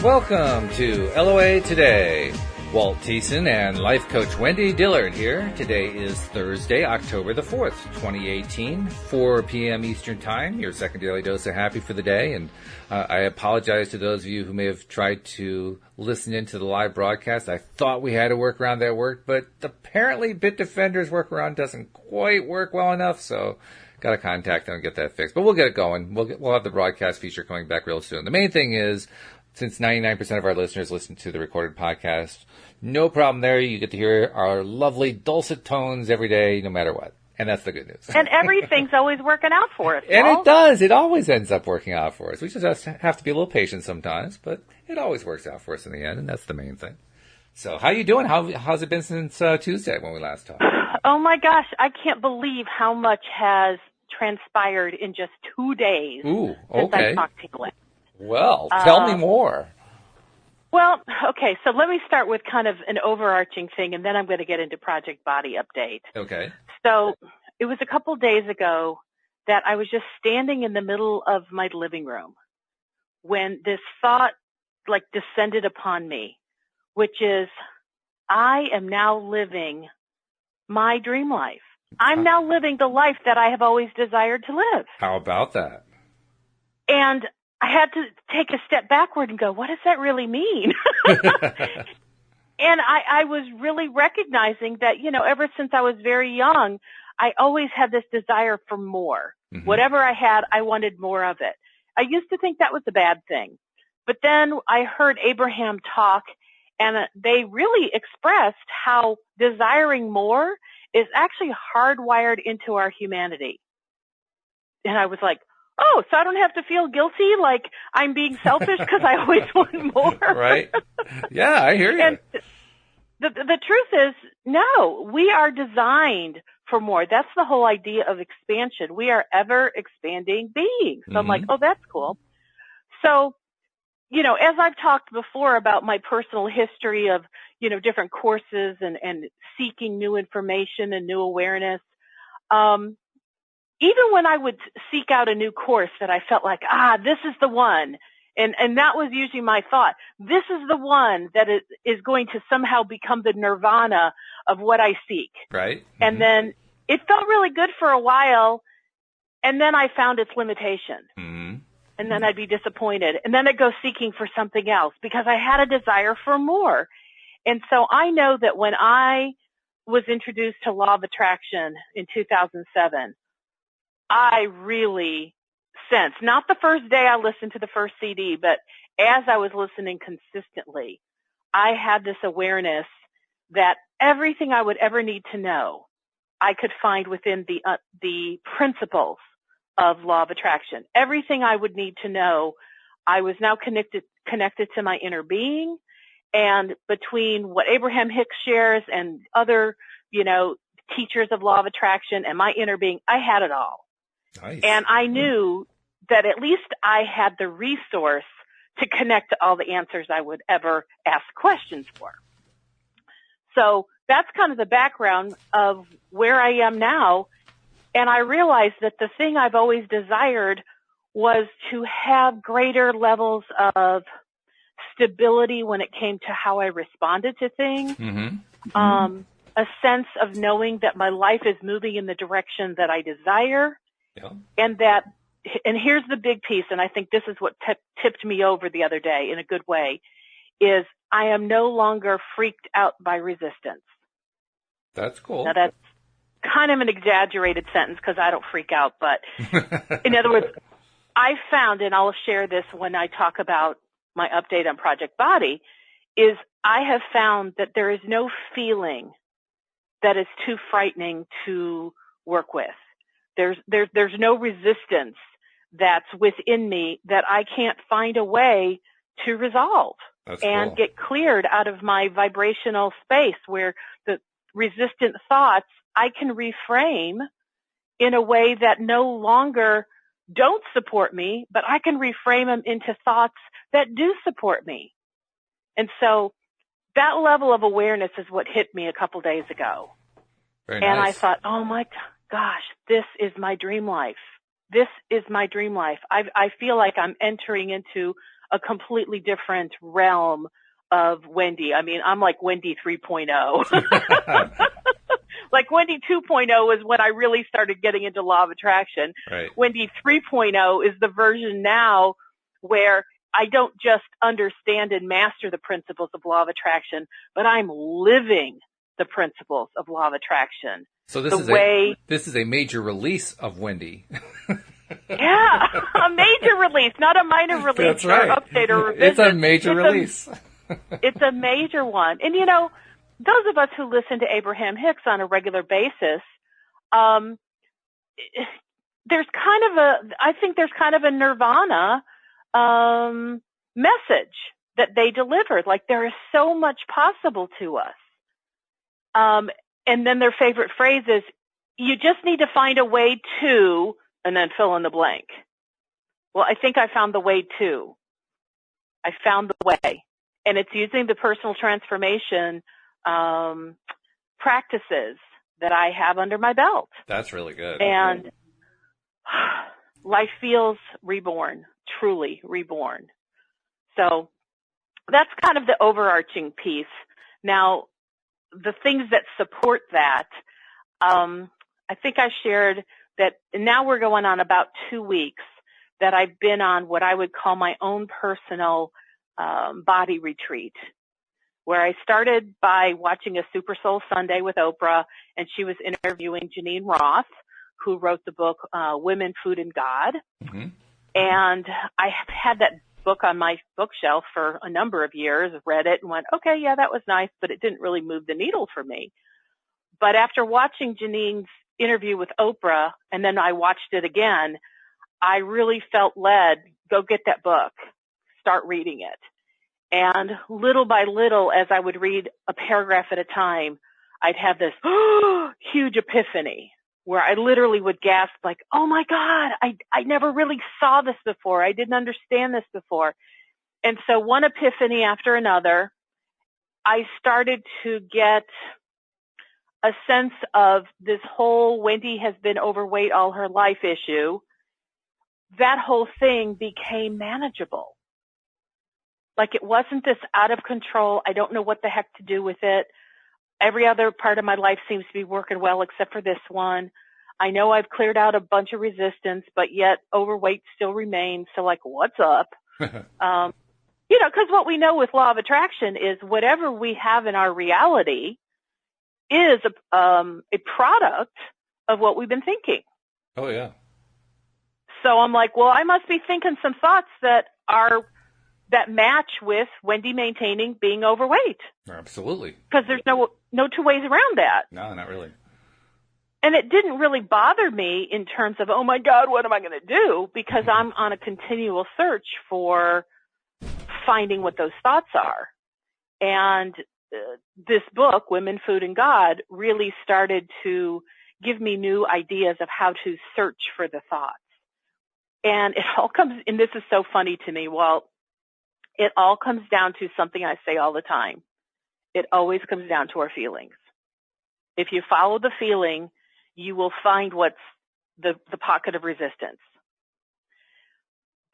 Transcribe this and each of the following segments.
Welcome to LOA Today. Walt Thiessen and life coach Wendy Dillard here. Today is Thursday, October the 4th, 2018, 4 p.m. Eastern Time, your second daily dose of happy for the day. And I apologize to those of you who may have tried to listen into the live broadcast. I thought we had a workaround that worked, but apparently Bitdefender's workaround doesn't quite work well enough, so got to contact them and get that fixed. But we'll get it going. We'll have the broadcast feature coming back real soon. The main thing is, since 99% of our listeners listen to the recorded podcast, no problem there. You get to hear our lovely dulcet tones every day, no matter what. And that's the good news. And everything's always working out for us. And it does. It always ends up working out for us. We just have to be a little patient sometimes, but it always works out for us in the end, and that's the main thing. So how you doing? How's it been since Tuesday when we last talked? Oh, my gosh. I can't believe how much has transpired in just 2 days since I talked to you. Well, tell me more. Well, okay, so let me start with kind of an overarching thing, and then I'm going to get into Project Body Update. Okay. So it was a couple days ago that I was just standing in the middle of my living room when this thought, descended upon me, which is, I am now living my dream life. I'm now living the life that I have always desired to live. How about that? And I had to take a step backward and go, what does that really mean? And I was really recognizing that, ever since I was very young, I always had this desire for more. Mm-hmm. Whatever I had, I wanted more of it. I used to think that was a bad thing. But then I heard Abraham talk, and they really expressed how desiring more is actually hardwired into our humanity. And I was like, oh, so I don't have to feel guilty like I'm being selfish because I always want more. Right. Yeah, I hear you. And the truth is, no, we are designed for more. That's the whole idea of expansion. We are ever expanding beings. So I'm like, oh, that's cool. So, as I've talked before about my personal history of, different courses and seeking new information and new awareness, even when I would seek out a new course that I felt like, this is the one, and that was usually my thought, this is the one that is going to somehow become the nirvana of what I seek. Right. Mm-hmm. And then it felt really good for a while, and then I found its limitation. Mm-hmm. And then I'd be disappointed. And then I'd go seeking for something else because I had a desire for more. And so I know that when I was introduced to Law of Attraction in 2007, I really sensed, not the first day I listened to the first CD, but as I was listening consistently, I had this awareness that everything I would ever need to know, I could find within the principles of Law of Attraction. Everything I would need to know, I was now connected to my inner being, and between what Abraham Hicks shares and other, teachers of Law of Attraction and my inner being, I had it all. Nice. And I knew that at least I had the resource to connect to all the answers I would ever ask questions for. So that's kind of the background of where I am now. And I realized that the thing I've always desired was to have greater levels of stability when it came to how I responded to things. Mm-hmm. A sense of knowing that my life is moving in the direction that I desire. Yeah. And here's the big piece, and I think this is what tipped me over the other day in a good way, is I am no longer freaked out by resistance. That's cool. Now that's kind of an exaggerated sentence because I don't freak out, but in other words, I found, and I'll share this when I talk about my update on Project Body, is I have found that there is no feeling that is too frightening to work with. There's no resistance that's within me that I can't find a way to resolve and get cleared out of my vibrational space where the resistant thoughts I can reframe in a way that no longer don't support me, but I can reframe them into thoughts that do support me. And so that level of awareness is what hit me a couple days ago. Very and nice. I thought, oh my gosh, this is my dream life. This is my dream life. I feel like I'm entering into a completely different realm of Wendy. I mean, I'm like Wendy 3.0. Like Wendy 2.0 is when I really started getting into law of attraction. Right. Wendy 3.0 is the version now where I don't just understand and master the principles of law of attraction, but I'm living the principles of law of attraction. So this is a major release of Wendy. Yeah, a major release, not a minor release. That's right. Or update or revision. It's a major release. It's a major one. And, those of us who listen to Abraham Hicks on a regular basis, I think there's kind of a nirvana message that they delivered. Like, there is so much possible to us. And then their favorite phrase is, you just need to find a way to, and then fill in the blank. Well, I think I found the way to. I found the way. And it's using the personal transformation practices that I have under my belt. That's really good. And life feels reborn, truly reborn. So that's kind of the overarching piece. Now, the things that support that, I think I shared that now we're going on about 2 weeks that I've been on what I would call my own personal body retreat, where I started by watching a Super Soul Sunday with Oprah, and she was interviewing Janine Roth, who wrote the book Women, Food, and God. Mm-hmm. And I have had that book on my bookshelf for a number of years, read it, and went, okay, yeah, that was nice, but it didn't really move the needle for me. But after watching Janine's interview with Oprah, and then I watched it again, I really felt led, go get that book, start reading it. And little by little, as I would read a paragraph at a time, I'd have this huge epiphany where I literally would gasp like, oh my God, I never really saw this before. I didn't understand this before. And so one epiphany after another, I started to get a sense of this whole Wendy has been overweight all her life issue. That whole thing became manageable. Like, it wasn't this out of control, I don't know what the heck to do with it. Every other part of my life seems to be working well except for this one. I know I've cleared out a bunch of resistance, but yet overweight still remains. So, like, what's up? Because what we know with law of attraction is whatever we have in our reality is a product of what we've been thinking. Oh, yeah. So I'm like, well, I must be thinking some thoughts that match with Wendy maintaining being overweight. Absolutely. Because there's no two ways around that. No, not really. And it didn't really bother me in terms of, oh my God, what am I going to do? Because I'm on a continual search for finding what those thoughts are. And this book, Women, Food, and God, really started to give me new ideas of how to search for the thoughts. And it all comes, and this is so funny to me, Walt, it all comes down to something I say all the time. It always comes down to our feelings. If you follow the feeling, you will find what's the pocket of resistance.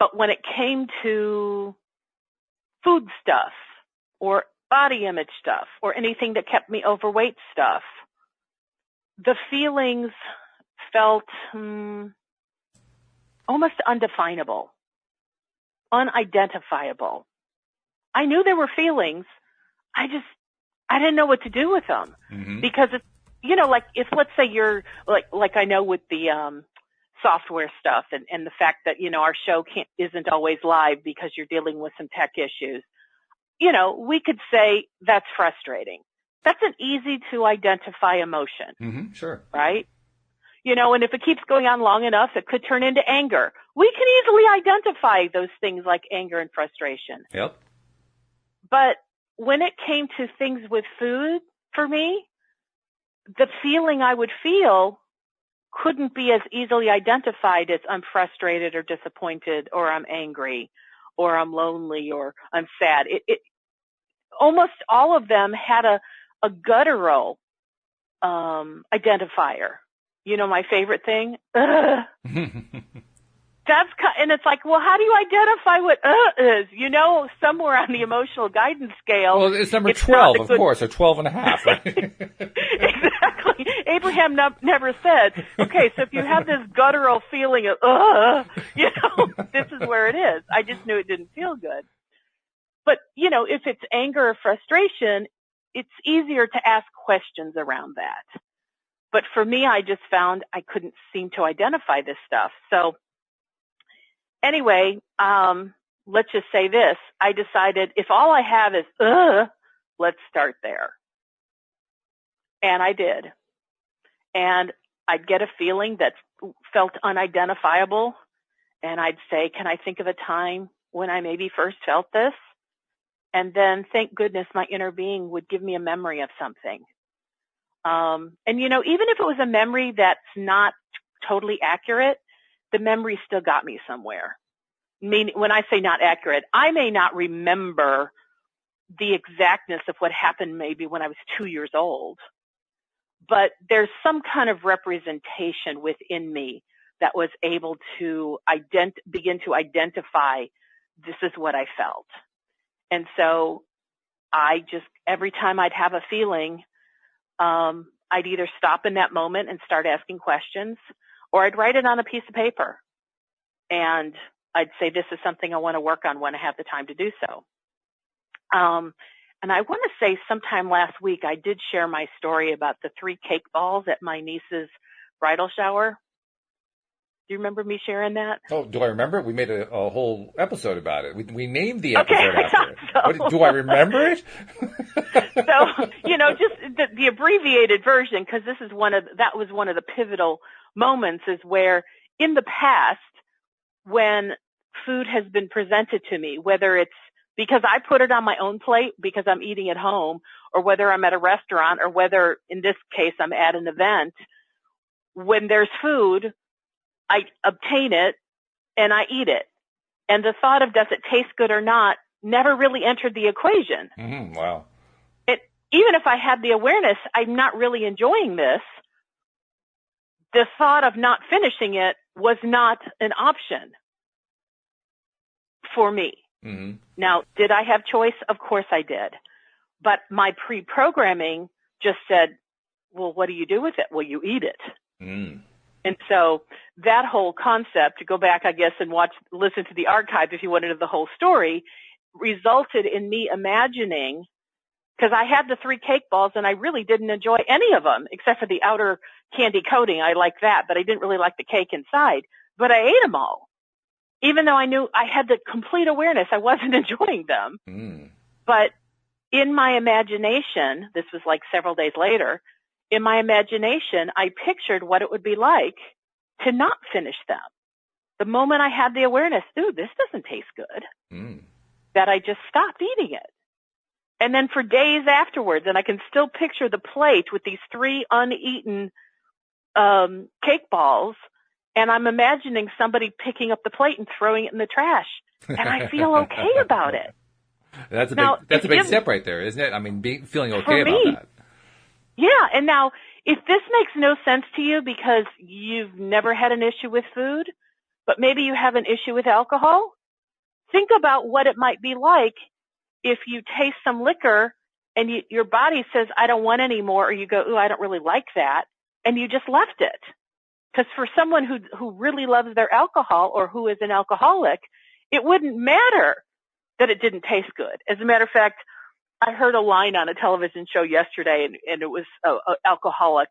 But when it came to food stuff or body image stuff or anything that kept me overweight stuff, the feelings felt almost undefinable, unidentifiable. I knew there were feelings. I didn't know what to do with them. Mm-hmm. Because it's, like if, let's say you're like I know with the software stuff and the fact that, our show isn't always live because you're dealing with some tech issues. We could say that's frustrating. That's an easy to identify emotion. Mm-hmm, sure. Right? And if it keeps going on long enough, it could turn into anger. We can easily identify those things like anger and frustration. Yep. But when it came to things with food, for me, the feeling I would feel couldn't be as easily identified as I'm frustrated or disappointed or I'm angry or I'm lonely or I'm sad. It almost all of them had a guttural identifier. My favorite thing? and it's like, well, how do you identify what is? You know, somewhere on the emotional guidance scale. Well, it's number 12, of course, or 12 and a half, right? Exactly. Abraham never said, okay, so if you have this guttural feeling of, you know, this is where it is. I just knew it didn't feel good. But, you know, if it's anger or frustration, it's easier to ask questions around that. But for me, I just found I couldn't seem to identify this stuff. So anyway, let's just say this. I decided if all I have is, let's start there. And I did. And I'd get a feeling that felt unidentifiable. And I'd say, can I think of a time when I maybe first felt this? And then, thank goodness, my inner being would give me a memory of something. And, you know, even if it was a memory that's not totally accurate, the memory still got me somewhere. When I say not accurate, I may not remember the exactness of what happened maybe when I was 2 years old, but there's some kind of representation within me that was able to begin to identify this is what I felt. And so I just, every time I'd have a feeling, I'd either stop in that moment and start asking questions, or I'd write it on a piece of paper. And I'd say, this is something I want to work on when I have the time to do so. And I want to say sometime last week, I did share my story about the 3 cake balls at my niece's bridal shower. Do you remember me sharing that? Oh, do I remember it? We made a whole episode about it. We named the episode after it. So. Do I remember it? So, you know, just the abbreviated version, because that was one of the pivotal moments, is where in the past, when food has been presented to me, whether it's because I put it on my own plate because I'm eating at home, or whether I'm at a restaurant, or whether in this case I'm at an event, when there's food, I obtain it and I eat it. And the thought of does it taste good or not never really entered the equation. Mm-hmm. Wow. Even if I had the awareness, I'm not really enjoying this, the thought of not finishing it was not an option for me. Mm-hmm. Now, did I have choice? Of course I did. But my pre-programming just said, well, what do you do with it? Well, you eat it. Mm. And so that whole concept, to go back, I guess, and listen to the archive if you wanted to know the whole story, resulted in me imagining, because I had the 3 cake balls and I really didn't enjoy any of them except for the outer candy coating. I liked that, but I didn't really like the cake inside. But I ate them all, even though I knew I had the complete awareness I wasn't enjoying them. Mm. But in my imagination, this was like several days later, in my imagination, I pictured what it would be like to not finish them. The moment I had the awareness, ooh, this doesn't taste good, that I just stopped eating it. And then for days afterwards, and I can still picture the plate with these 3 uneaten cake balls, and I'm imagining somebody picking up the plate and throwing it in the trash, and I feel okay about it. That's a big step right there, isn't it? I mean, feeling okay about that. Yeah, and now, if this makes no sense to you because you've never had an issue with food, but maybe you have an issue with alcohol, think about what it might be like if you taste some liquor and your body says, I don't want any more, or you go, ooh, I don't really like that, and you just left it. Because for someone who really loves their alcohol or who is an alcoholic, it wouldn't matter that it didn't taste good. As a matter of fact, I heard a line on a television show yesterday, and it was an alcoholic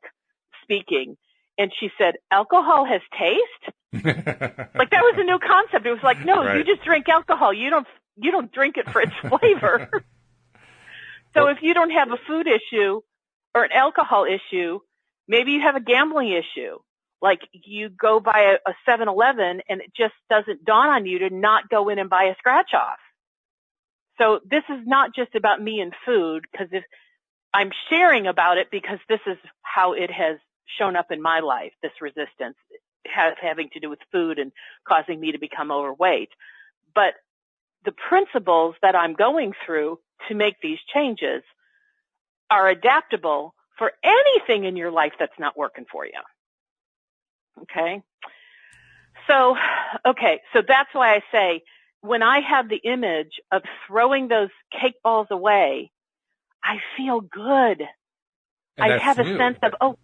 speaking, and she said, alcohol has taste? Like, that was a new concept. It was like, no, right. You just drink alcohol. You don't drink it for its flavor. So if you don't have a food issue or an alcohol issue, maybe you have a gambling issue. Like, you go by a 7-Eleven and it just doesn't dawn on you to not go in and buy a scratch off. So this is not just about me and food, because if I'm sharing about it because this is how it has shown up in my life, this resistance having to do with food and causing me to become overweight. But the principles that I'm going through to make these changes are adaptable for anything in your life that's not working for you. Okay? So that's why I say when I have the image of throwing those cake balls away, I feel good. And I have new. A sense of, oh,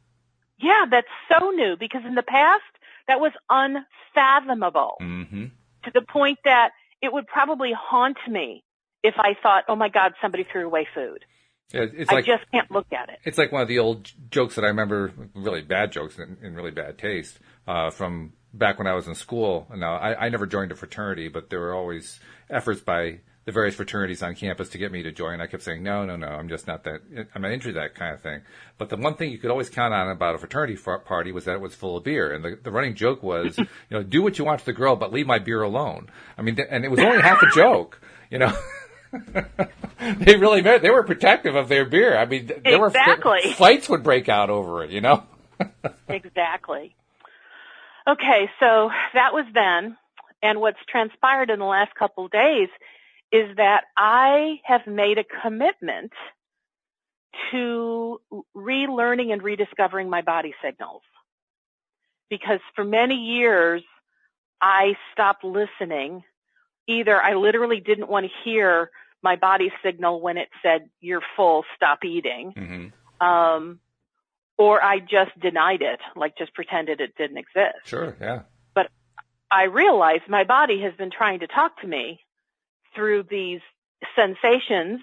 yeah, that's so new, because in the past that was unfathomable to the point that it would probably haunt me if I thought, oh my God, somebody threw away food. Yeah, I just can't look at it. It's like one of the old jokes that I remember, really bad jokes in really bad taste, from back when I was in school. Now, I never joined a fraternity, but there were always efforts by the various fraternities on campus to get me to join. I kept saying, no, I'm just not that, I'm not into that kind of thing. But the one thing you could always count on about a fraternity party was that it was full of beer. And the running joke was, do what you want to the girl, but leave my beer alone. I mean, and it was only half a joke, They really meant, they were protective of their beer. I mean, exactly. Fights would break out over it, Exactly. Okay, so that was then. And what's transpired in the last couple of days is that I have made a commitment to relearning and rediscovering my body signals. Because for many years, I stopped listening. Either I literally didn't want to hear my body signal when it said, you're full, stop eating. Or I just denied it, like just pretended it didn't exist. Sure, yeah. But I realized my body has been trying to talk to me through these sensations,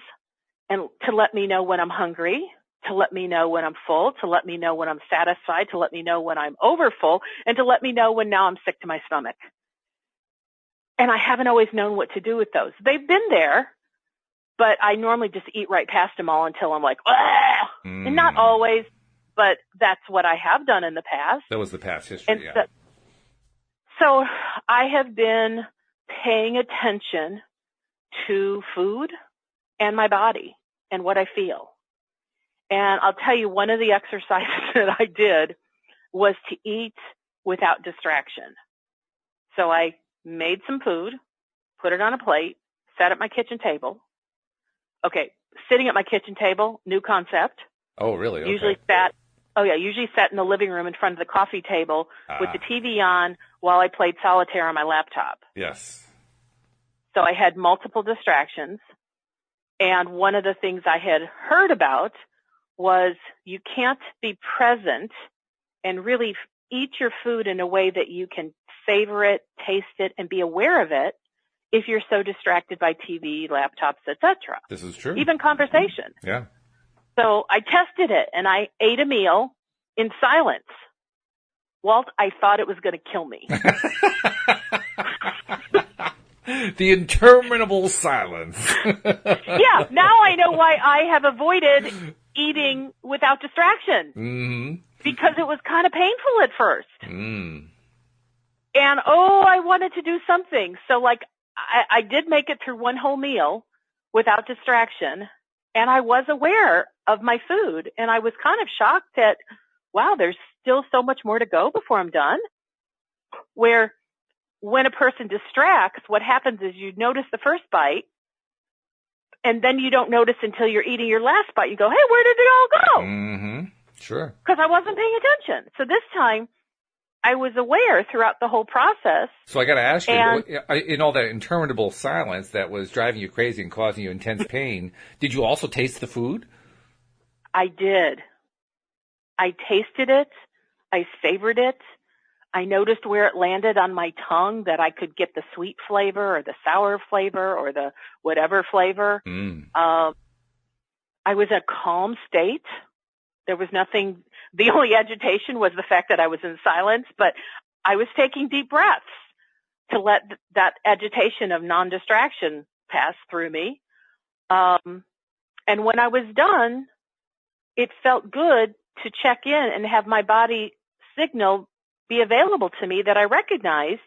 and to let me know when I'm hungry, to let me know when I'm full, to let me know when I'm satisfied, to let me know when I'm overfull, and to let me know when now I'm sick to my stomach. And I haven't always known what to do with those. They've been there, but I normally just eat right past them all until I'm like, and not always, but that's what I have done in the past. That was the past history, and so I have been paying attention to food and my body and what I feel. And I'll tell you, one of the exercises that I did was to eat without distraction. So I made some food, put it on a plate, sat at my kitchen table. Okay, sitting at my kitchen table, new concept. Oh, really? Okay. Usually sat in the living room in front of the coffee table with the TV on while I played solitaire on my laptop. Yes. So I had multiple distractions. And one of the things I had heard about was you can't be present and really eat your food in a way that you can savor it, taste it, and be aware of it if you're so distracted by TV, laptops, etc. This is true. Even conversation. Yeah. So I tested it, and I ate a meal in silence. Walt, I thought it was going to kill me. The interminable silence. Yeah, now I know why I have avoided eating without distraction. Because it was kind of painful at first. And, I wanted to do something. So, I did make it through one whole meal without distraction, and I was aware of my food, and I was kind of shocked that, wow, there's still so much more to go before I'm done. Where when a person distracts, what happens is you notice the first bite, and then you don't notice until you're eating your last bite. You go, hey, where did it all go? Sure. Because I wasn't paying attention. So this time, I was aware throughout the whole process. So I got to ask you, in all that interminable silence that was driving you crazy and causing you intense pain, did you also taste the food? I did. I tasted it. I savored it. I noticed where it landed on my tongue, that I could get the sweet flavor or the sour flavor or the whatever flavor. I was in a calm state. There was nothing. The only agitation was the fact that I was in silence, but I was taking deep breaths to let that agitation of non-distraction pass through me. And when I was done, it felt good to check in and have my body signal be available to me that I recognized,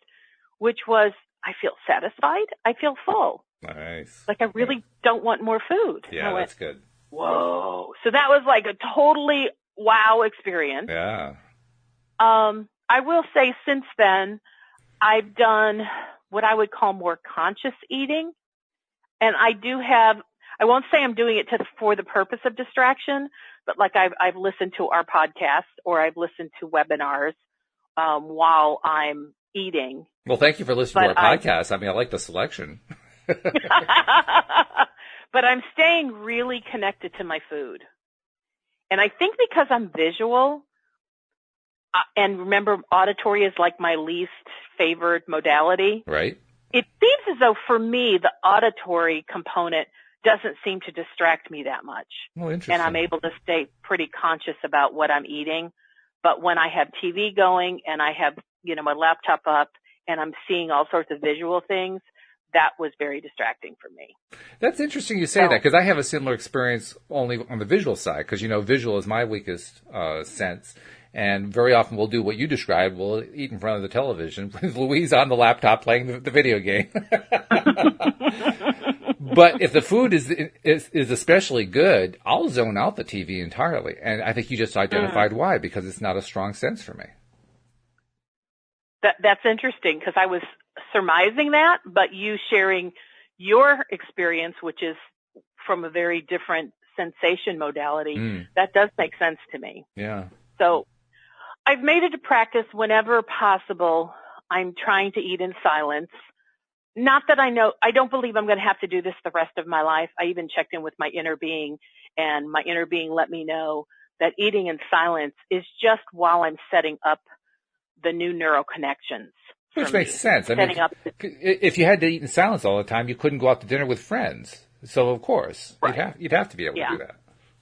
which was, I feel satisfied. I feel full. Nice. Like I really don't want more food. Yeah, that's good. Whoa. So that was like a totally wow experience. Yeah. I will say since then, I've done what I would call more conscious eating. And I won't say I'm doing it for the purpose of distraction, but like I've listened to our podcast or I've listened to webinars while I'm eating. Well, thank you for listening to our podcast. I mean, I like the selection. But I'm staying really connected to my food. And I think because I'm visual, and remember, auditory is like my least favored modality. Right. It seems as though for me, the auditory component doesn't seem to distract me that much. Oh, interesting. And I'm able to stay pretty conscious about what I'm eating. But when I have TV going and I have, my laptop up and I'm seeing all sorts of visual things, that was very distracting for me. That's interesting you say that, because I have a similar experience only on the visual side, because, visual is my weakest sense. And very often we'll do what you described. We'll eat in front of the television with Louise on the laptop playing the video game. But if the food is especially good, I'll zone out the TV entirely. And I think you just identified why, because it's not a strong sense for me. That's interesting, because I was surmising that, but you sharing your experience, which is from a very different sensation modality, that does make sense to me. Yeah. So I've made it a practice whenever possible. I'm trying to eat in silence. Not that I don't believe I'm going to have to do this the rest of my life. I even checked in with my inner being, and my inner being let me know that eating in silence is just while I'm setting up the new neural connections. Which makes sense. I mean, if you had to eat in silence all the time, you couldn't go out to dinner with friends. So, of course, right. you'd have to be able to do that.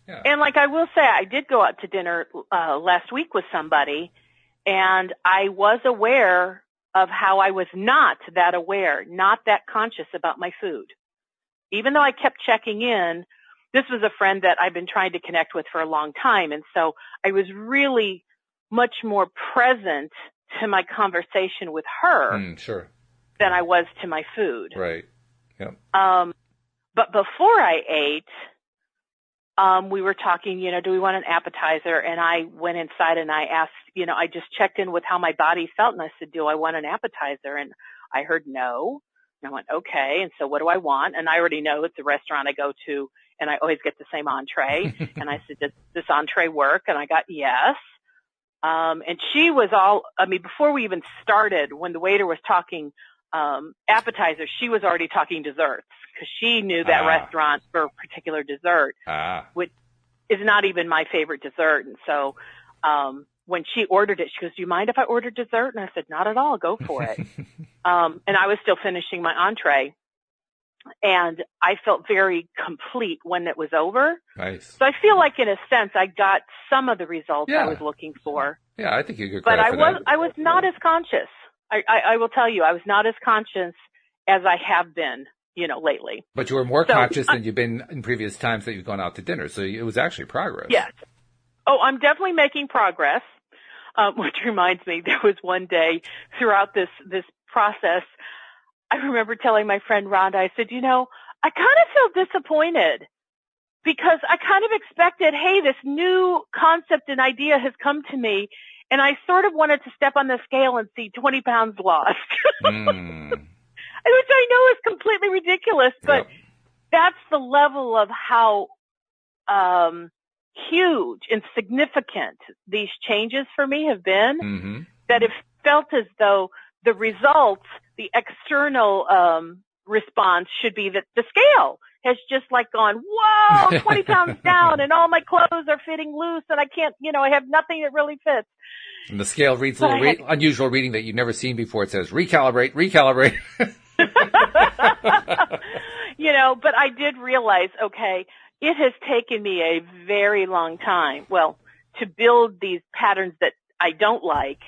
Yeah. And I will say, I did go out to dinner last week with somebody, and I was aware of how I was not that aware, not that conscious about my food. Even though I kept checking in, this was a friend that I've been trying to connect with for a long time, and so I was really much more present to my conversation with her than I was to my food. Right. Yep. But before I ate, we were talking, do we want an appetizer? And I went inside and I asked, I just checked in with how my body felt. And I said, do I want an appetizer? And I heard no. And I went, okay. And so what do I want? And I already know it's a restaurant I go to and I always get the same entree. And I said, does this entree work? And I got yes. And she was before we even started, when the waiter was talking appetizers, she was already talking desserts, because she knew that restaurant for a particular dessert, which is not even my favorite dessert. And so when she ordered it, she goes, do you mind if I order dessert? And I said, not at all. Go for it. And I was still finishing my entree. And I felt very complete when it was over. Nice. So I feel like, in a sense, I got some of the results I was looking for. Yeah, I think you could. But I was not as conscious. I will tell you, I was not as conscious as I have been, lately. But you were more conscious than you've been in previous times that you've gone out to dinner. So it was actually progress. Yes. Oh, I'm definitely making progress. Which reminds me, there was one day throughout this process, I remember telling my friend Rhonda, I said, I kind of feel disappointed, because I kind of expected, hey, this new concept and idea has come to me, and I sort of wanted to step on the scale and see 20 pounds lost, which I know is completely ridiculous, but that's the level of how huge and significant these changes for me have been, that it felt as though the results, the external response should be that the scale has just gone, whoa, 20 pounds down, and all my clothes are fitting loose, and I can't, I have nothing that really fits. And the scale reads a little unusual reading that you've never seen before. It says, recalibrate. But I did realize, okay, it has taken me a very long time, to build these patterns that I don't like,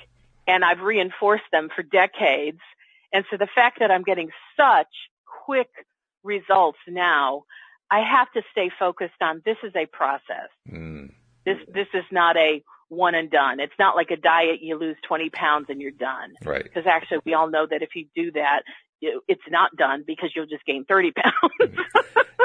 and I've reinforced them for decades. And so the fact that I'm getting such quick results now, I have to stay focused on, this is a process. This is not a one and done. It's not like a diet, you lose 20 pounds and you're done. Right. Because actually we all know that if you do that, it's not done, because you'll just gain 30 pounds.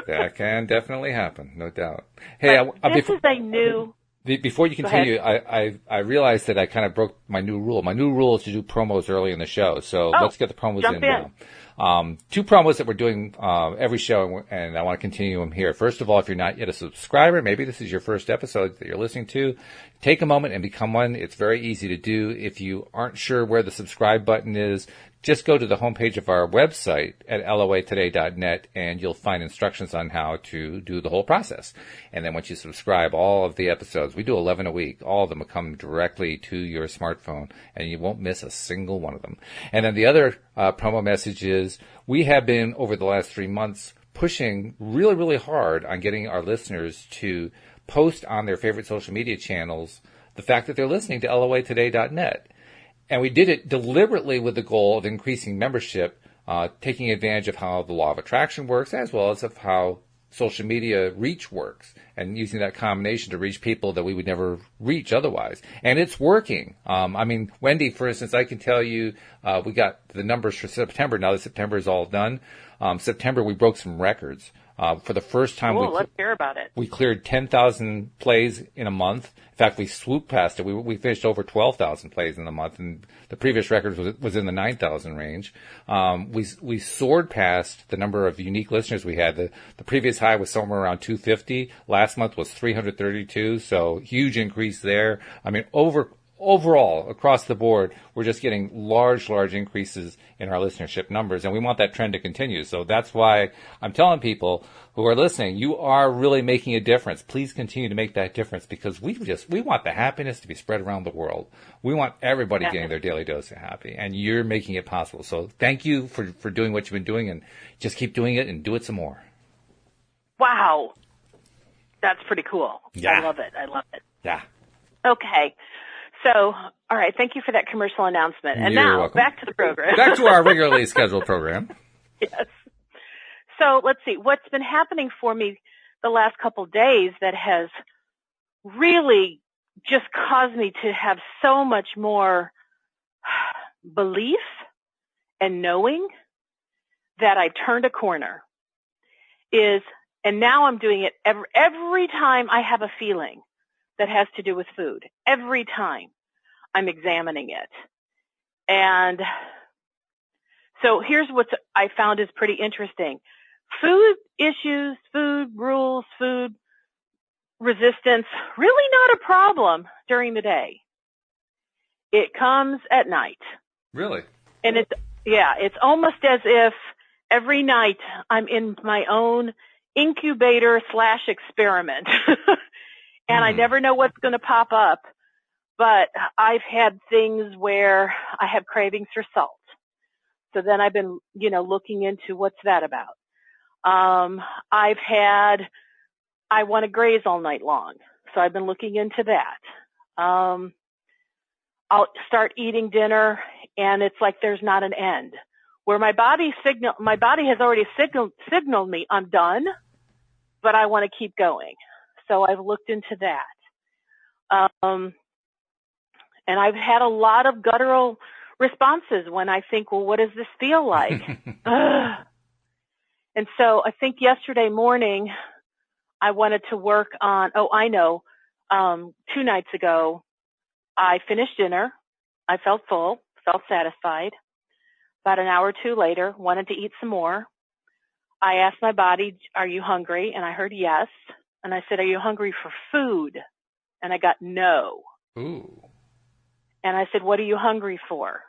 That can definitely happen, no doubt. Hey, this is a new... Before you continue, I realized that I kind of broke my new rule. My new rule is to do promos early in the show. So let's get the promos in now. 2 promos that we're doing every show, and I want to continue them here. First of all, if you're not yet a subscriber, maybe this is your first episode that you're listening to, take a moment and become one. It's very easy to do. If you aren't sure where the subscribe button is, just go to the homepage of our website at loatoday.net, and you'll find instructions on how to do the whole process. And then once you subscribe, all of the episodes, we do 11 a week, all of them will come directly to your smartphone, and you won't miss a single one of them. And then the other promo message is, we have been, over the last 3 months, pushing really, really hard on getting our listeners to post on their favorite social media channels the fact that they're listening to loatoday.net. And we did it deliberately with the goal of increasing membership, taking advantage of how the law of attraction works, as well as of how social media reach works, and using that combination to reach people that we would never reach otherwise. And it's working. I mean, Wendy, for instance, I can tell you, we got the numbers for September. Now that September is all done, September we broke some records. For the first time, let's hear about it. We cleared 10,000 plays in a month. In fact, we swooped past it. We finished over 12,000 plays in the month, and the previous record was in the 9,000 range. We soared past the number of unique listeners we had. The previous high was somewhere around 250. Last month was 332, so huge increase there. I mean, overall, across the board, we're just getting large increases in our listenership numbers, and we want that trend to continue. So that's why I'm telling people who are listening, you are really making a difference. Please continue to make that difference, because we want the happiness to be spread around the world. We want everybody getting their daily dose of happy, and you're making it possible. So thank you for doing what you've been doing, and just keep doing it and do it some more. Wow. That's pretty cool. Yeah. I love it. Yeah. Okay. So, all right, thank you for that commercial announcement. And You're now, welcome. back to the program. Back to our regularly scheduled program. Yes. So, let's see. What's been happening for me the last couple of days that has really just caused me to have so much more belief and knowing that I turned a corner is, and now I'm doing it every time I have a feeling that has to do with food. Every time I'm examining it. And so here's what I found is pretty interesting. Food issues, food rules, food resistance, really not a problem during the day. It comes at night. Really? And it's almost as if every night I'm in my own incubator / experiment. And I never know what's going to pop up, but I've had things where I have cravings for salt. So then I've been, looking into what's that about. I want to graze all night long. So I've been looking into that. I'll start eating dinner and it's like there's not an end. Where my body has already signaled me I'm done, but I want to keep going. So I've looked into that. And I've had a lot of guttural responses when I think, well, what does this feel like? And so I think yesterday morning I wanted to work on, 2 nights ago, I finished dinner. I felt full, felt satisfied. About an hour or two later, wanted to eat some more. I asked my body, are you hungry? And I heard yes. And I said, are you hungry for food? And I got no. Ooh. And I said, what are you hungry for?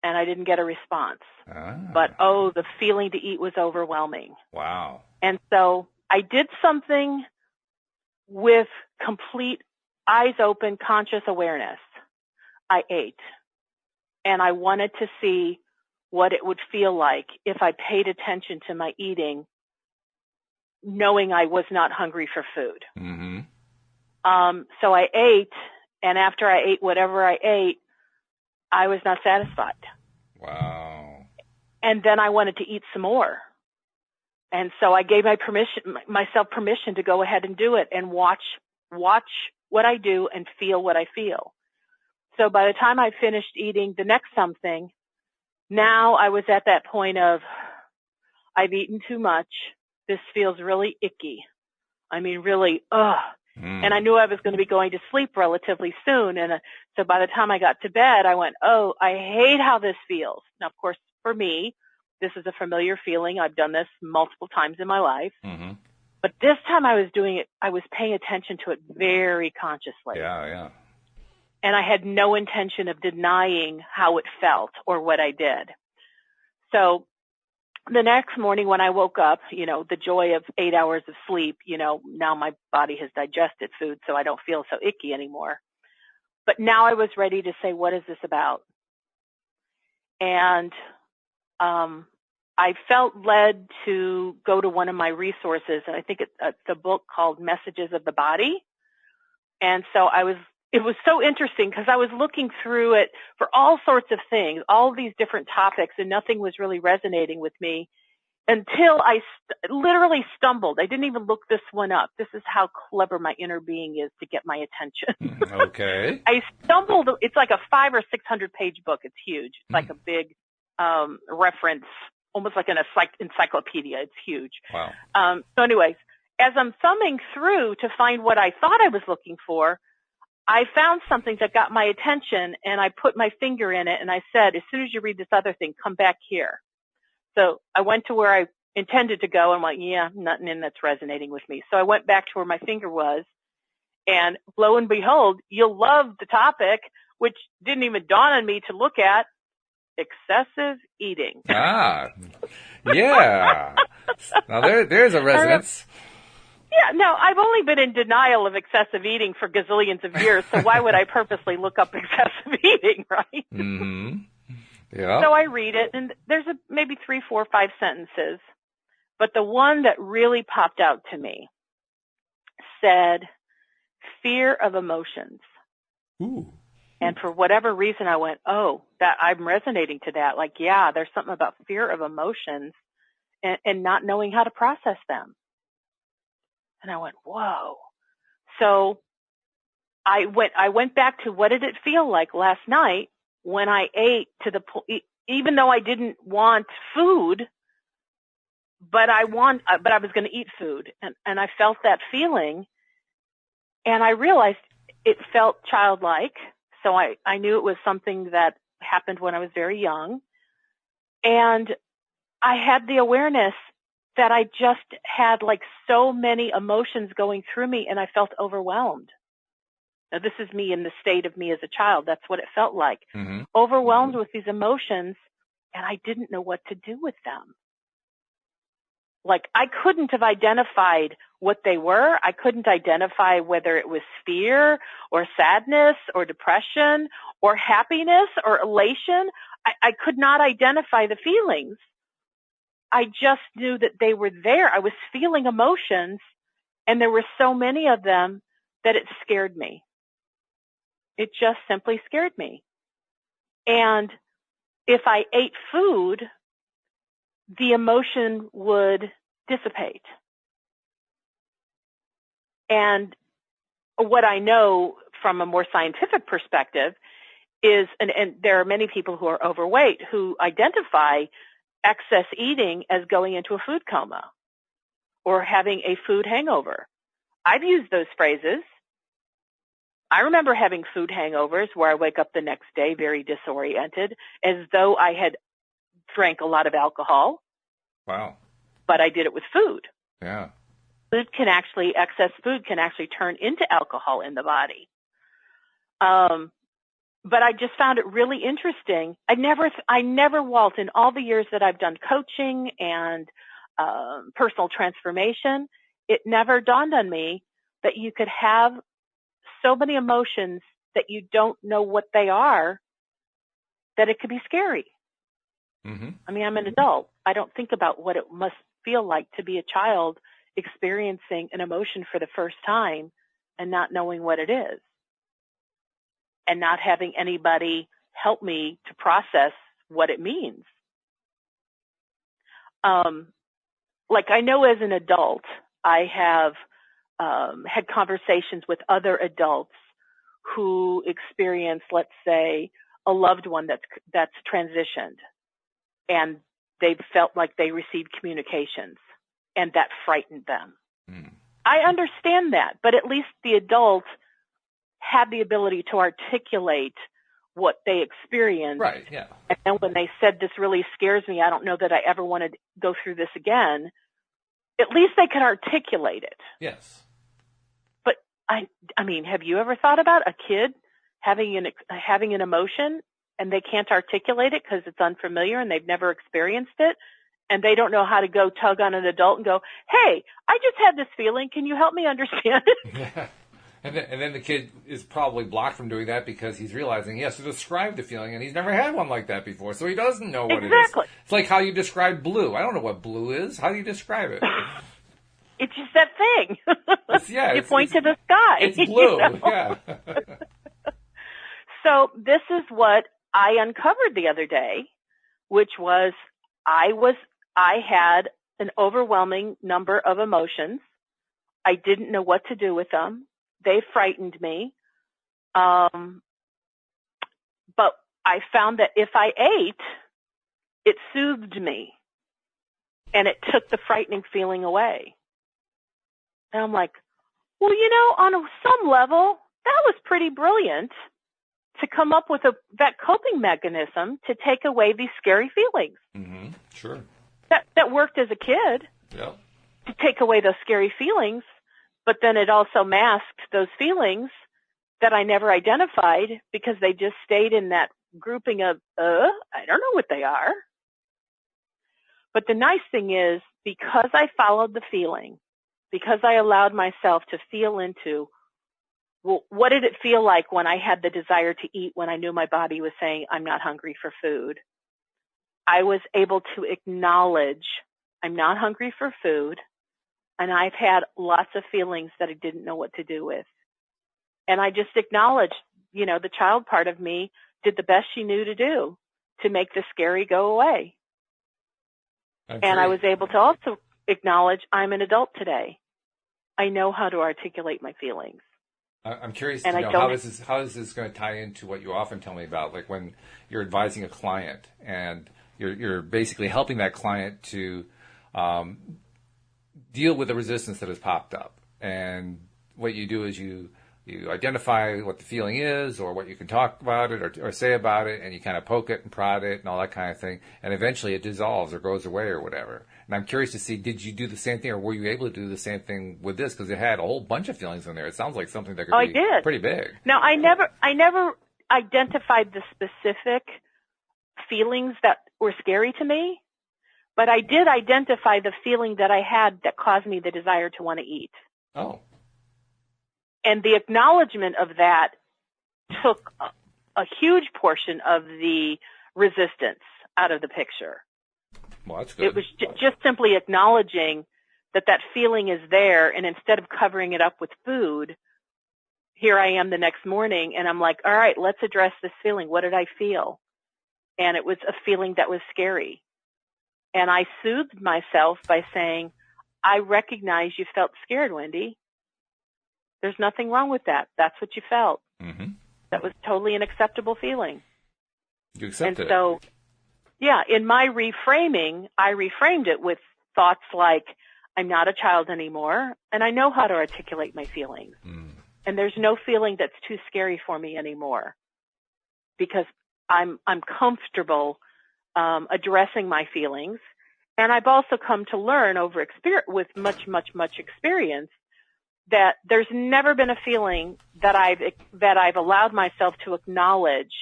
And I didn't get a response. Ah. But, the feeling to eat was overwhelming. Wow. And so I did something with complete eyes open, conscious awareness. I ate. And I wanted to see what it would feel like if I paid attention to my eating, knowing I was not hungry for food. Mm-hmm. So I ate, and after I ate whatever I ate, I was not satisfied. Wow. And then I wanted to eat some more. And so I gave myself permission to go ahead and do it and watch what I do and feel what I feel. So by the time I finished eating the next something, now I was at that point of, I've eaten too much. This feels really icky. I mean, really, And I knew I was going to be going to sleep relatively soon. And so by the time I got to bed, I went, oh, I hate how this feels. Now, of course, for me, this is a familiar feeling. I've done this multiple times in my life. Mm-hmm. But this time I was doing it, I was paying attention to it very consciously. Yeah. And I had no intention of denying how it felt or what I did. So the next morning when I woke up, the joy of 8 hours of sleep, now my body has digested food, so I don't feel so icky anymore. But now I was ready to say, what is this about? And I felt led to go to one of my resources, and I think it's a book called Messages of the Body. And so it was so interesting because I was looking through it for all sorts of things, all of these different topics, and nothing was really resonating with me until I literally stumbled. I didn't even look this one up. This is how clever my inner being is to get my attention. Okay. I stumbled. It's like a 500 or 600 page book. It's huge. It's like a big reference, almost like an encyclopedia. It's huge. Wow. So anyways, as I'm thumbing through to find what I thought I was looking for, I found something that got my attention, and I put my finger in it, and I said, as soon as you read this other thing, come back here. So I went to where I intended to go and went, yeah, nothing in that's resonating with me. So I went back to where my finger was, and lo and behold, you'll love the topic, which didn't even dawn on me to look at, excessive eating. Ah, yeah. Now there's a resonance. Yeah, no, I've only been in denial of excessive eating for gazillions of years, so why would I purposely look up excessive eating, right? Mm-hmm. Yeah. So I read it, and there's maybe 3, 4, 5 sentences, but the one that really popped out to me said, fear of emotions. Ooh. And for whatever reason, I went, oh, that I'm resonating to that. Like, yeah, there's something about fear of emotions and not knowing how to process them. And I went, whoa. So I went back to what did it feel like last night when I ate to the point, even though I didn't want food, but I was going to eat food. And I felt that feeling, and I realized it felt childlike. So I knew it was something that happened when I was very young. And I had the awareness that I just had like so many emotions going through me, and I felt overwhelmed. Now, this is me in the state of me as a child. That's what it felt like. Mm-hmm. Overwhelmed with these emotions, and I didn't know what to do with them. Like, I couldn't have identified what they were. I couldn't identify whether it was fear or sadness or depression or happiness or elation. I could not identify the feelings. I just knew that they were there. I was feeling emotions, and there were so many of them that it scared me. It just simply scared me. And if I ate food, the emotion would dissipate. And what I know from a more scientific perspective is, and there are many people who are overweight who identify excess eating as going into a food coma or having a food hangover. I've used those phrases. I remember having food hangovers where I wake up the next day very disoriented, as though I had drank a lot of alcohol. Wow. But I did it with food. Yeah. Excess food can actually turn into alcohol in the body. But I just found it really interesting. I never, Walt, in all the years that I've done coaching and personal transformation, it never dawned on me that you could have so many emotions that you don't know what they are, that it could be scary. Mm-hmm. I mean, I'm an adult. I don't think about what it must feel like to be a child experiencing an emotion for the first time and not knowing what it is, and not having anybody help me to process what it means. Like, I know as an adult, I have had conversations with other adults who experience, let's say, a loved one that's transitioned, and they've felt like they received communications, and that frightened them. Mm. I understand that, but at least the adult had the ability to articulate what they experienced. Right, yeah. And then when they said, this really scares me, I don't know that I ever want to go through this again, at least they could articulate it. Yes. But I mean, have you ever thought about a kid having an emotion and they can't articulate it because it's unfamiliar and they've never experienced it? And they don't know how to go tug on an adult and go, hey, I just had this feeling. Can you help me understand it? Yeah. And then the kid is probably blocked from doing that because he's realizing he has to describe the feeling, and he's never had one like that before, so he doesn't know what Exactly. it is. It's like how you describe blue. I don't know what blue is. How do you describe it? It's just that thing. You point to the sky. It's blue, you know? Yeah. So this is what I uncovered the other day, which was I had an overwhelming number of emotions. I didn't know what to do with them. They frightened me. But I found that if I ate, it soothed me and it took the frightening feeling away. And I'm like, well, on some level, that was pretty brilliant to come up with that coping mechanism to take away these scary feelings. Mm-hmm. Sure. That worked as a kid. Yep. To take away those scary feelings. But then it also masked those feelings that I never identified because they just stayed in that grouping of, I don't know what they are. But the nice thing is, because I followed the feeling, because I allowed myself to feel into, well, what did it feel like when I had the desire to eat when I knew my body was saying, I'm not hungry for food? I was able to acknowledge, I'm not hungry for food. And I've had lots of feelings that I didn't know what to do with. And I just acknowledged, the child part of me did the best she knew to do to make the scary go away. And I was able to also acknowledge I'm an adult today. I know how to articulate my feelings. I'm curious to know how is this going to tie into what you often tell me about, like when you're advising a client and you're basically helping that client to deal with the resistance that has popped up. And what you do is you identify what the feeling is or what you can talk about it or say about it, and you kind of poke it and prod it and all that kind of thing. And eventually it dissolves or goes away or whatever. And I'm curious to see, did you do the same thing, or were you able to do the same thing with this? Because it had a whole bunch of feelings in there. It sounds like something that could be pretty big. Now, I never identified the specific feelings that were scary to me. But I did identify the feeling that I had that caused me the desire to want to eat. Oh. And the acknowledgement of that took a huge portion of the resistance out of the picture. Well, that's good. It was just simply acknowledging that feeling is there, and instead of covering it up with food, here I am the next morning, and I'm like, all right, let's address this feeling. What did I feel? And it was a feeling that was scary. And I soothed myself by saying, I recognize you felt scared, Wendy. There's nothing wrong with that. That's what you felt. Mm-hmm. That was totally an acceptable feeling. You accepted it. And so, yeah, in my reframing, I reframed it with thoughts like, I'm not a child anymore, and I know how to articulate my feelings. Mm. And there's no feeling that's too scary for me anymore because I'm comfortable addressing my feelings. And I've also come to learn with much experience that there's never been a feeling that I've allowed myself to acknowledge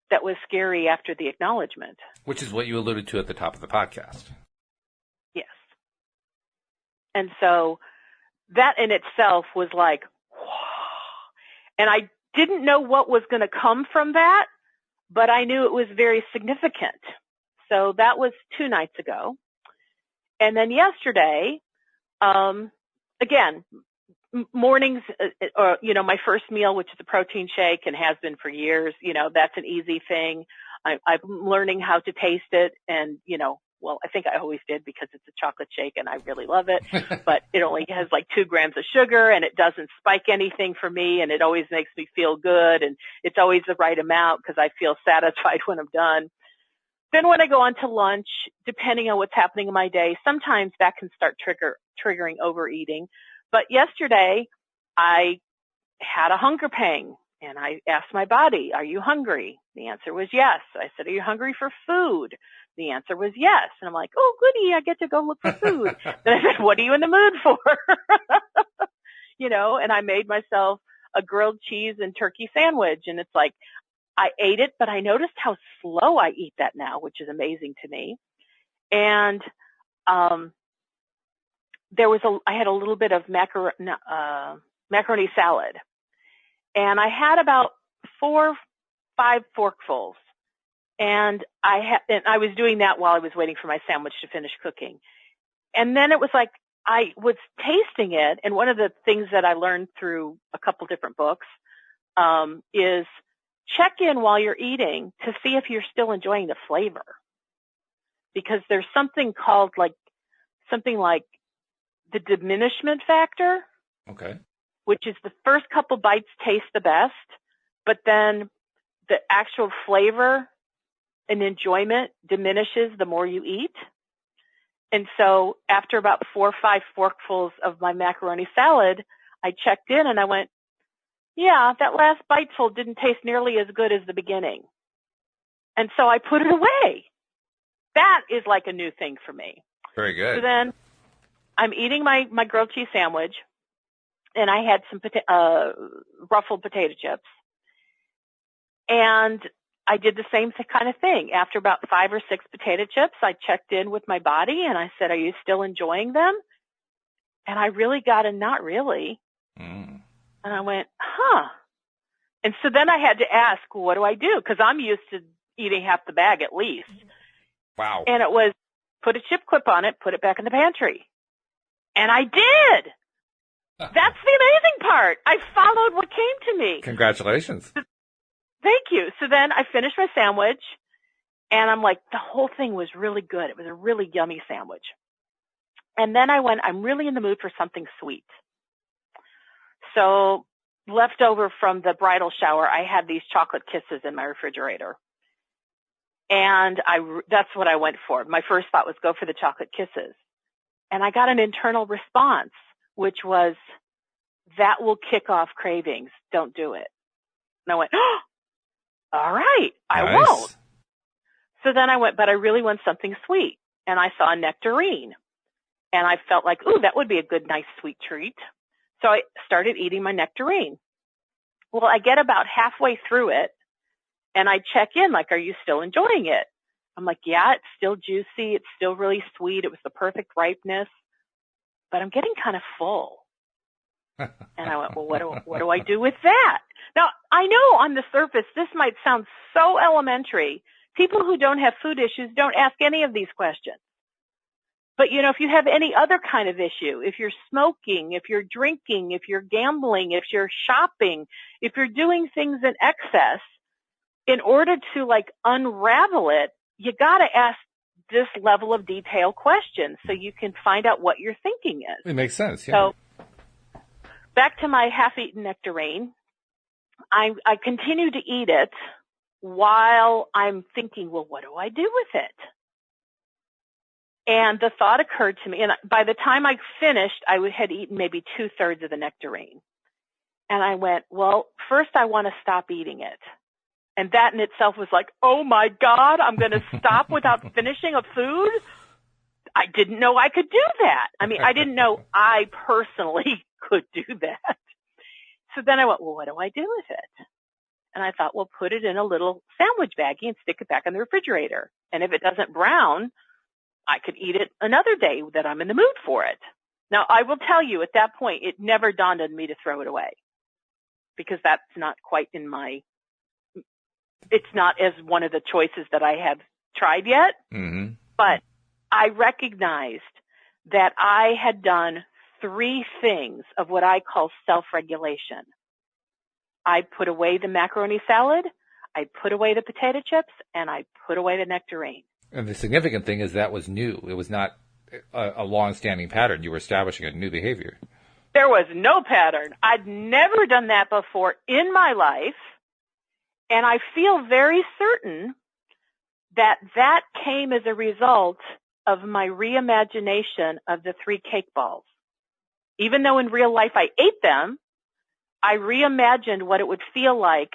that was scary after the acknowledgement. Which is what you alluded to at the top of the podcast. Yes. And so that in itself was like, whoa. And I didn't know what was going to come from that, but I knew it was very significant. So that was 2 nights ago. And then yesterday, again, mornings, my first meal, which is a protein shake and has been for years, that's an easy thing. I'm learning how to taste it. And, I think I always did because it's a chocolate shake and I really love it, but it only has like 2 grams of sugar and it doesn't spike anything for me. And it always makes me feel good. And it's always the right amount because I feel satisfied when I'm done. Then when I go on to lunch, depending on what's happening in my day, sometimes that can start triggering overeating. But yesterday, I had a hunger pang, and I asked my body, "Are you hungry?" The answer was yes. I said, "Are you hungry for food?" The answer was yes. And I'm like, "Oh, goody, I get to go look for food." Then I said, "What are you in the mood for?" And I made myself a grilled cheese and turkey sandwich, and it's like, I ate it, but I noticed how slow I eat that now, which is amazing to me. And I had a little bit of macaroni salad, and I had about 4 or 5 forkfuls, and I was doing that while I was waiting for my sandwich to finish cooking. And then it was like I was tasting it, and one of the things that I learned through a couple different books is check in while you're eating to see if you're still enjoying the flavor, because there's something called something like the diminishment factor. Okay. Which is the first couple bites taste the best, but then the actual flavor and enjoyment diminishes the more you eat. And so after about 4 or 5 forkfuls of my macaroni salad, I checked in and I went, yeah, that last biteful didn't taste nearly as good as the beginning. And so I put it away. That is like a new thing for me. Very good. So then I'm eating my grilled cheese sandwich, and I had some ruffled potato chips. And I did the same kind of thing. After about 5 or 6 potato chips, I checked in with my body, and I said, "Are you still enjoying them?" And I really got a not really. And I went, huh. And so then I had to ask, what do I do? Because I'm used to eating half the bag at least. Wow. And it was put a chip clip on it, put it back in the pantry. And I did. That's the amazing part. I followed what came to me. Congratulations. Thank you. So then I finished my sandwich, and I'm like, the whole thing was really good. It was a really yummy sandwich. And then I went, I'm really in the mood for something sweet. So left over from the bridal shower, I had these chocolate kisses in my refrigerator. And that's what I went for. My first thought was go for the chocolate kisses. And I got an internal response, which was, that will kick off cravings. Don't do it. And I went, oh, all right, I won't. So then I went, but I really want something sweet. And I saw a nectarine. And I felt like, ooh, that would be a good, nice, sweet treat. So I started eating my nectarine. Well, I get about halfway through it, and I check in, like, are you still enjoying it? I'm like, yeah, it's still juicy. It's still really sweet. It was the perfect ripeness. But I'm getting kind of full. And I went, well, what do I do with that? Now, I know on the surface this might sound so elementary. People who don't have food issues don't ask any of these questions. But, if you have any other kind of issue, if you're smoking, if you're drinking, if you're gambling, if you're shopping, if you're doing things in excess, in order to unravel it, you got to ask this level of detailed questions so you can find out what your thinking is. It makes sense. Yeah. So back to my half-eaten nectarine. I continue to eat it while I'm thinking, well, what do I do with it? And the thought occurred to me, and by the time I finished, I had eaten maybe 2/3 of the nectarine. And I went, well, first I want to stop eating it. And that in itself was like, oh my God, I'm going to stop without finishing a food? I didn't know I could do that. I mean, I didn't know I personally could do that. So then I went, well, what do I do with it? And I thought, well, put it in a little sandwich baggie and stick it back in the refrigerator. And if it doesn't brown, I could eat it another day that I'm in the mood for it. Now, I will tell you, at that point, it never dawned on me to throw it away, because that's not quite it's not as one of the choices that I have tried yet. Mm-hmm. But I recognized that I had done 3 things of what I call self-regulation. I put away the macaroni salad, I put away the potato chips, and I put away the nectarine. And the significant thing is that was new. It was not a long-standing pattern. You were establishing a new behavior. There was no pattern. I'd never done that before in my life. And I feel very certain that came as a result of my reimagination of the 3 cake balls. Even though in real life I ate them, I reimagined what it would feel like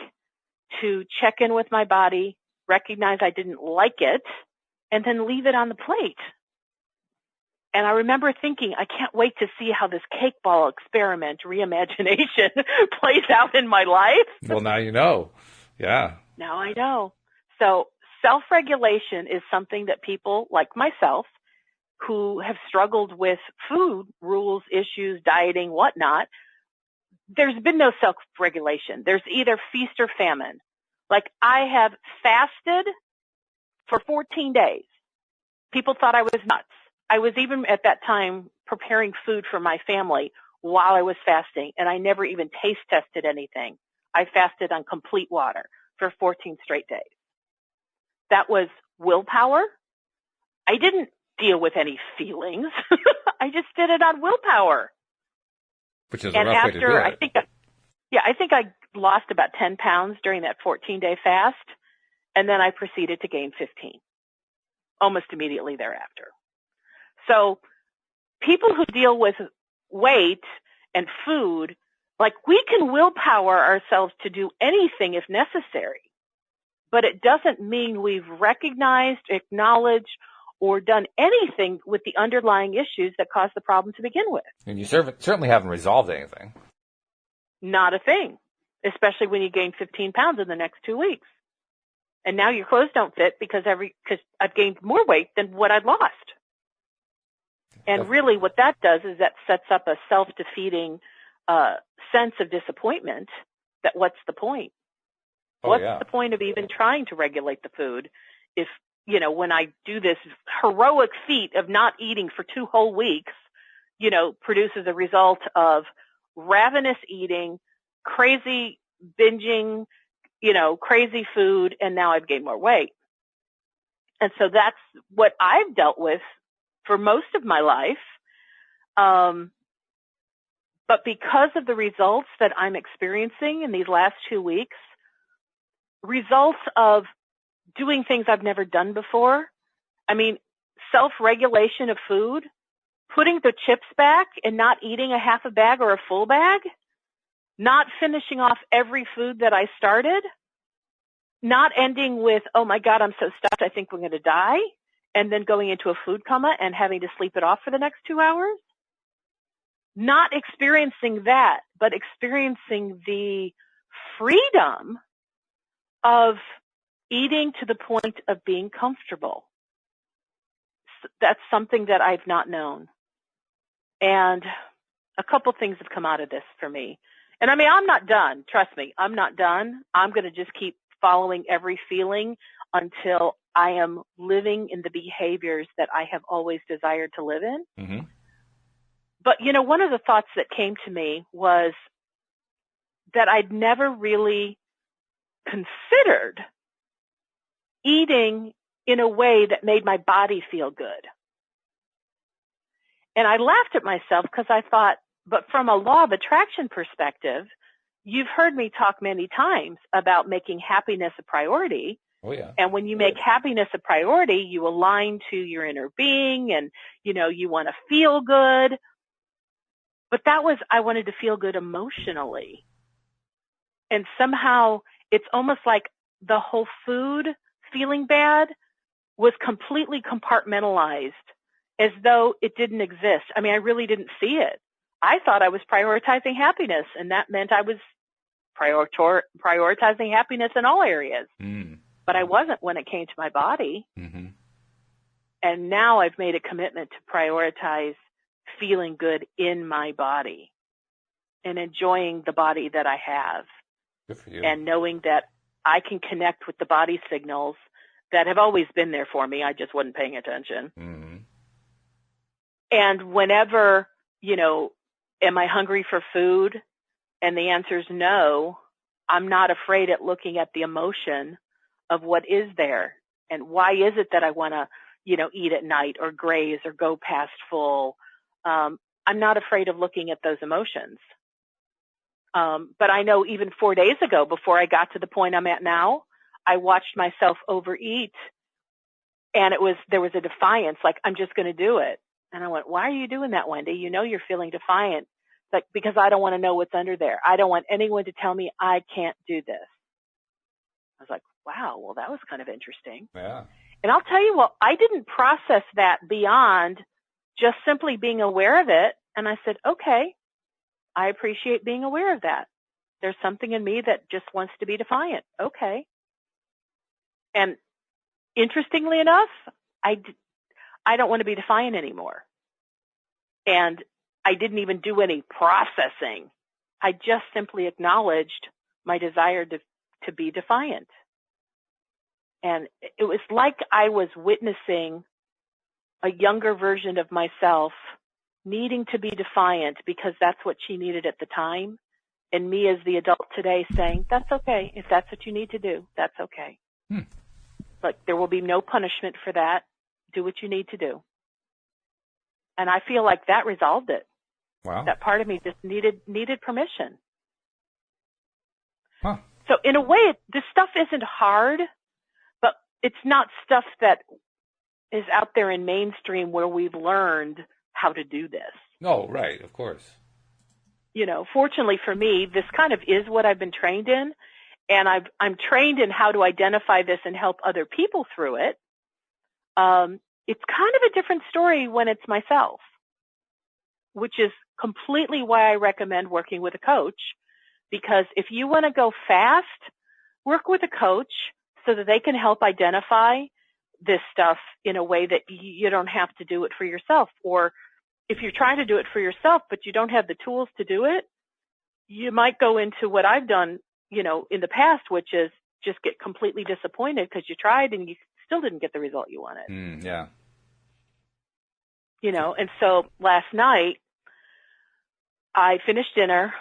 to check in with my body, recognize I didn't like it, and then leave it on the plate. And I remember thinking, I can't wait to see how this cake ball experiment, reimagination, plays out in my life. Well, now you know. Yeah. Now I know. So self-regulation is something that people like myself who have struggled with food, rules, issues, dieting, whatnot, there's been no self-regulation. There's either feast or famine. Like I have fasted for 14 days. People thought I was nuts. I was even at that time preparing food for my family while I was fasting, and I never even taste tested anything. I fasted on complete water for 14 straight days. That was willpower. I didn't deal with any feelings. I just did it on willpower. Which is a rough way to do it. I think I lost about 10 pounds during that 14-day fast, and then I proceeded to gain 15 almost immediately thereafter. So people who deal with weight and food, like we can willpower ourselves to do anything if necessary, but it doesn't mean we've recognized, acknowledged, or done anything with the underlying issues that caused the problem to begin with. And you certainly haven't resolved anything. Not a thing, especially when you gain 15 pounds in the next 2 weeks. And now your clothes don't fit because I've gained more weight than what I'd lost. And really what that does is that sets up a self-defeating sense of disappointment that what's the point? What's the point of even trying to regulate the food if, when I do this heroic feat of not eating for 2 whole weeks, produces a result of ravenous eating, crazy binging, crazy food, and now I've gained more weight. And so that's what I've dealt with for most of my life. But because of the results that I'm experiencing in these last 2 weeks, results of doing things I've never done before, self-regulation of food, putting the chips back and not eating a half a bag or a full bag, not finishing off every food that I started, not ending with, oh my God, I'm so stuffed, I think we're going to die, and then going into a food coma and having to sleep it off for the next 2 hours. Not experiencing that, but experiencing the freedom of eating to the point of being comfortable. That's something that I've not known. And a couple things have come out of this for me. And I'm not done. Trust me, I'm not done. I'm going to just keep following every feeling until I am living in the behaviors that I have always desired to live in. Mm-hmm. But, one of the thoughts that came to me was that I'd never really considered eating in a way that made my body feel good. And I laughed at myself because I thought, but from a law of attraction perspective, you've heard me talk many times about making happiness a priority. Oh, yeah. And when you make happiness a priority, you align to your inner being and, you want to feel good. But I wanted to feel good emotionally. And somehow it's almost like the whole food feeling bad was completely compartmentalized as though it didn't exist. I really didn't see it. I thought I was prioritizing happiness, and that meant I was prioritizing happiness in all areas. Mm. But I wasn't when it came to my body. Mm-hmm. And now I've made a commitment to prioritize feeling good in my body and enjoying the body that I have. Good for you. And knowing that I can connect with the body signals that have always been there for me. I just wasn't paying attention. Mm-hmm. And whenever, am I hungry for food? And the answer is no. I'm not afraid at looking at the emotion of what is there. And why is it that I want to, eat at night or graze or go past full? I'm not afraid of looking at those emotions. But I know even 4 days ago, before I got to the point I'm at now, I watched myself overeat And there was a defiance, like, I'm just going to do it. And I went, why are you doing that, Wendy? You know you're feeling defiant. Like, because I don't want to know what's under there. I don't want anyone to tell me I can't do this. I was like, wow, well, that was kind of interesting. Yeah. And I'll tell you what, I didn't process that beyond just simply being aware of it. And I said, okay, I appreciate being aware of that. There's something in me that just wants to be defiant. Okay. And interestingly enough, I don't want to be defiant anymore. And I didn't even do any processing. I just simply acknowledged my desire to be defiant. And it was like I was witnessing a younger version of myself needing to be defiant because that's what she needed at the time. And me as the adult today saying, that's okay. If that's what you need to do, that's okay. Like, there will be no punishment for that. Do what you need to do. And I feel like that resolved it. Wow. That part of me just needed permission. Huh. So in a way, this stuff isn't hard, but it's not stuff that is out there in mainstream where we've learned how to do this. Oh, right, of course. You know, fortunately for me, this kind of is what I've been trained in, and I'm trained in how to identify this and help other people through it. It's kind of a different story when it's myself, which is completely why I recommend working with a coach, because if you want to go fast, work with a coach so that they can help identify this stuff in a way that you don't have to do it for yourself. Or if you're trying to do it for yourself, but you don't have the tools to do it, you might go into what I've done, you know, in the past, which is just get completely disappointed because you tried and you still didn't get the result you wanted. Yeah. You know, and so last night I finished dinner.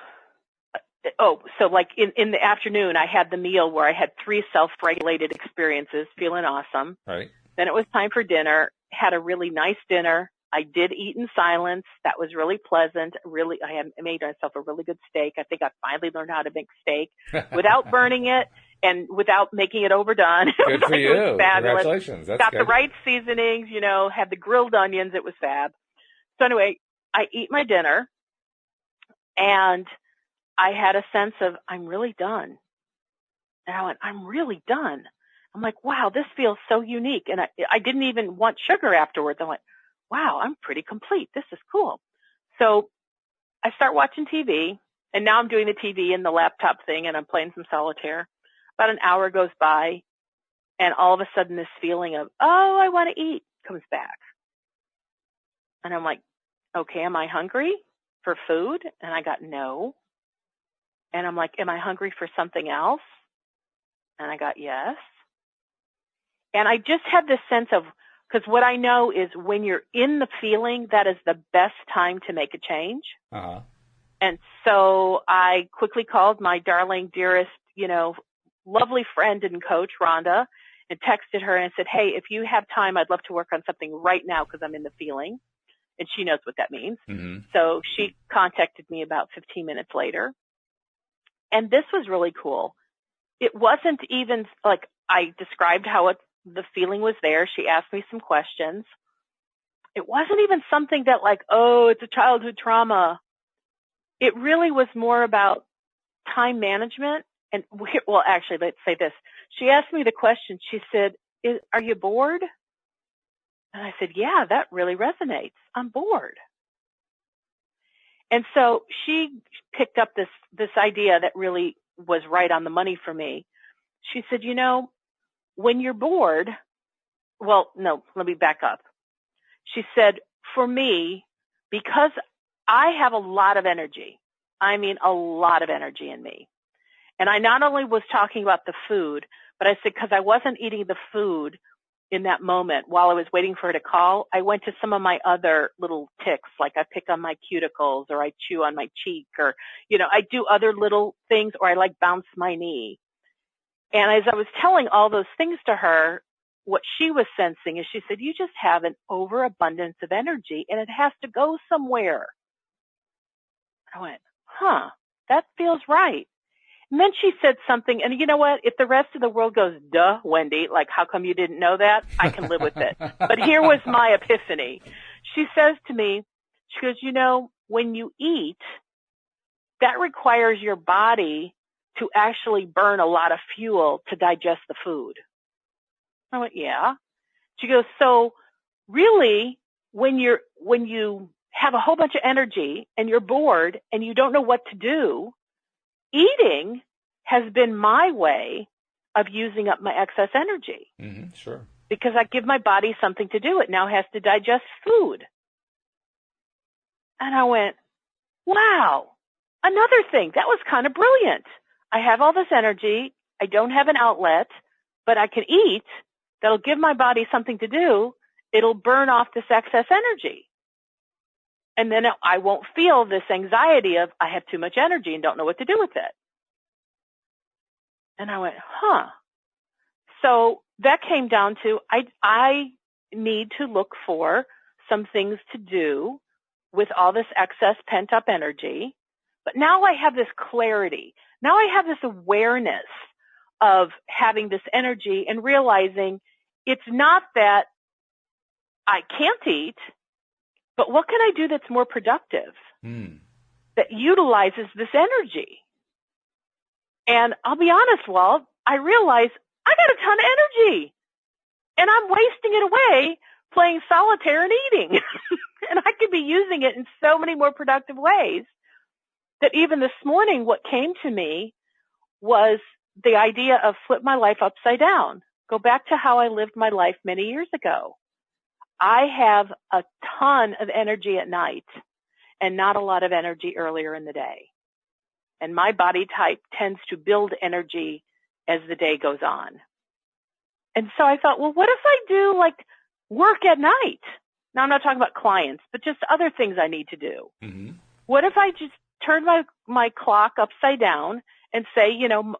So like in the afternoon, I had the meal where I had 3 self-regulated experiences, feeling awesome. Right. Then it was time for dinner, had a really nice dinner. I did eat in silence. That was really pleasant. I made myself a really good steak. I think I finally learned how to make steak without burning it and without making it overdone. Good for you. It was fabulous. Congratulations. That's Got good. the right seasonings, you know, had the grilled onions. It was fab. So anyway, I eat my dinner and I had a sense of, I'm really done. And I went, I'm really done. I'm like, wow, this feels so unique. And I didn't even want sugar afterwards. I went, wow, I'm pretty complete. This is cool. So I start watching TV, and now I'm doing the TV and the laptop thing, and I'm playing some solitaire. About an hour goes by, and all of a sudden this feeling of, oh, I want to eat comes back. And I'm like, okay, am I hungry for food? And I got no. And I'm like, am I hungry for something else? And I got yes. And I just had this sense of, because what I know is when you're in the feeling, that is the best time to make a change. Uh-huh. And so I quickly called my darling, dearest, you know, lovely friend and coach, Rhonda, and texted her and said, hey, if you have time, I'd love to work on something right now because I'm in the feeling. And she knows what that means. Mm-hmm. So she contacted me about 15 minutes later. And this was really cool. It wasn't even like I described how the feeling was there. She asked me some questions. It wasn't even something that like, oh, it's a childhood trauma. It really was more about time management. And well, actually, let's say this. She asked me the question. She said, are you bored? And I said, yeah, that really resonates. I'm bored. And so she picked up this idea that really was right on the money for me. She said, you know, when you're bored, well, no, let me back up. She said, for me, because I have a lot of energy, I mean a lot of energy in me. And I not only was talking about the food, but I said, because I wasn't eating the food in that moment while I was waiting for her to call, I went to some of my other little tics, like I pick on my cuticles or I chew on my cheek or, you know, I do other little things or I like bounce my knee. And as I was telling all those things to her, what she was sensing is she said, you just have an overabundance of energy and it has to go somewhere. I went, that feels right. And then she said something, and you know what? If the rest of the world goes, duh, Wendy, like, how come you didn't know that? I can live with it. But here was my epiphany. She says to me, she goes, you know, when you eat, that requires your body to actually burn a lot of fuel to digest the food. I went, yeah. She goes, so really, when you have a whole bunch of energy and you're bored and you don't know what to do, eating has been my way of using up my excess energy. Mm-hmm, sure. Because I give my body something to do. It now has to digest food. And I went, wow, another thing. That was kind of brilliant. I have all this energy. I don't have an outlet, but I can eat. That'll give my body something to do. It'll burn off this excess energy. And then I won't feel this anxiety of I have too much energy and don't know what to do with it. And I went, huh. So that came down to I need to look for some things to do with all this excess pent-up energy. But now I have this clarity. Now I have this awareness of having this energy and realizing it's not that I can't eat, but what can I do that's more productive, that utilizes this energy? And I'll be honest, Walt, I realize I got a ton of energy, and I'm wasting it away playing solitaire and eating. And I could be using it in so many more productive ways that even this morning, what came to me was the idea of flip my life upside down. Go back to how I lived my life many years ago. I have a ton of energy at night and not a lot of energy earlier in the day. And my body type tends to build energy as the day goes on. And so I thought, well, what if I do like work at night? Now, I'm not talking about clients, but just other things I need to do. Mm-hmm. What if I just turn my clock upside down and say, you know,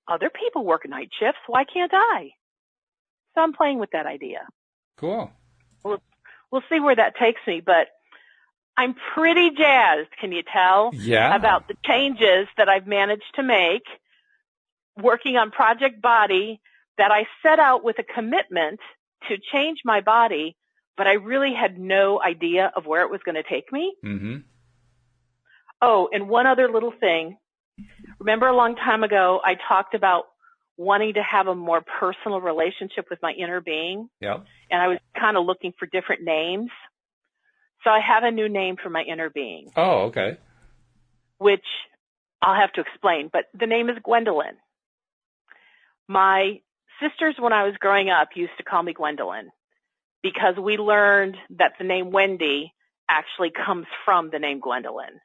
other people work night shifts. Why can't I? So I'm playing with that idea. Cool. We'll see where that takes me, but I'm pretty jazzed, can you tell? Yeah. About the changes that I've managed to make working on Project Body, that I set out with a commitment to change my body, but I really had no idea of where it was going to take me. Mm-hmm. Oh, and one other little thing. Remember a long time ago, I talked about wanting to have a more personal relationship with my inner being. Yep. And I was kind of looking for different names. So I have a new name for my inner being. Oh, okay. Which I'll have to explain, but the name is Gwendolyn. My sisters, when I was growing up, used to call me Gwendolyn because we learned that the name Wendy actually comes from the name Gwendolyn.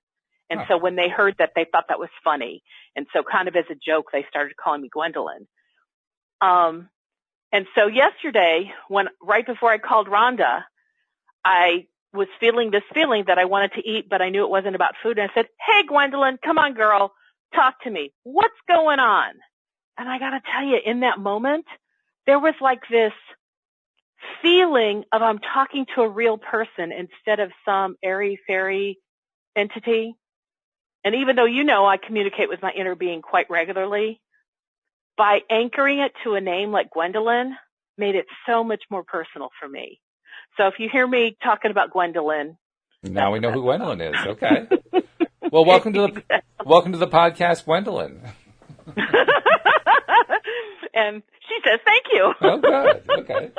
And so when they heard that, they thought that was funny. And so kind of as a joke, they started calling me Gwendolyn. And so yesterday, right before I called Rhonda, I was feeling this feeling that I wanted to eat, but I knew it wasn't about food. And I said, hey, Gwendolyn, come on, girl, talk to me. What's going on? And I got to tell you, in that moment, there was like this feeling of I'm talking to a real person instead of some airy-fairy entity. And even though, you know, I communicate with my inner being quite regularly, by anchoring it to a name like Gwendolyn made it so much more personal for me. So if you hear me talking about Gwendolyn. Now we know who Gwendolyn is. Okay. Well, welcome to the podcast, Gwendolyn. And she says, thank you. Oh, good. Okay.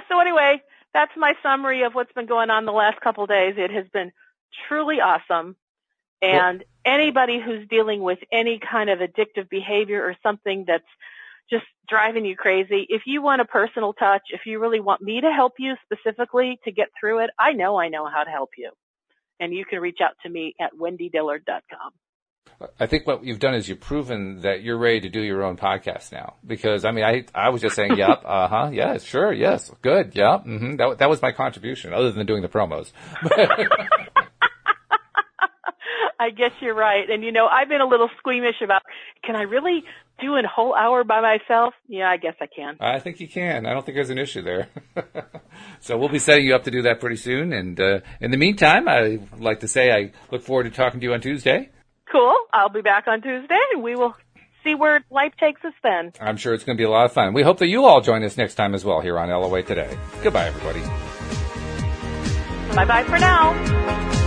So anyway, that's my summary of what's been going on the last couple of days. It has been truly awesome. And anybody who's dealing with any kind of addictive behavior or something that's just driving you crazy, if you want a personal touch, if you really want me to help you specifically to get through it, I know how to help you. And you can reach out to me at wendydillard.com. I think what you've done is you've proven that you're ready to do your own podcast now. Because, I mean, I was just saying, yep, yes, sure, yes, good, yep, mm-hmm. That was my contribution, other than doing the promos. I guess you're right. And, you know, I've been a little squeamish about, can I really do a whole hour by myself? Yeah, I guess I can. I think you can. I don't think there's an issue there. So we'll be setting you up to do that pretty soon. And in the meantime, I'd like to say I look forward to talking to you on Tuesday. Cool. I'll be back on Tuesday, and we will see where life takes us then. I'm sure it's going to be a lot of fun. We hope that you all join us next time as well here on LOA Today. Goodbye, everybody. Bye-bye for now.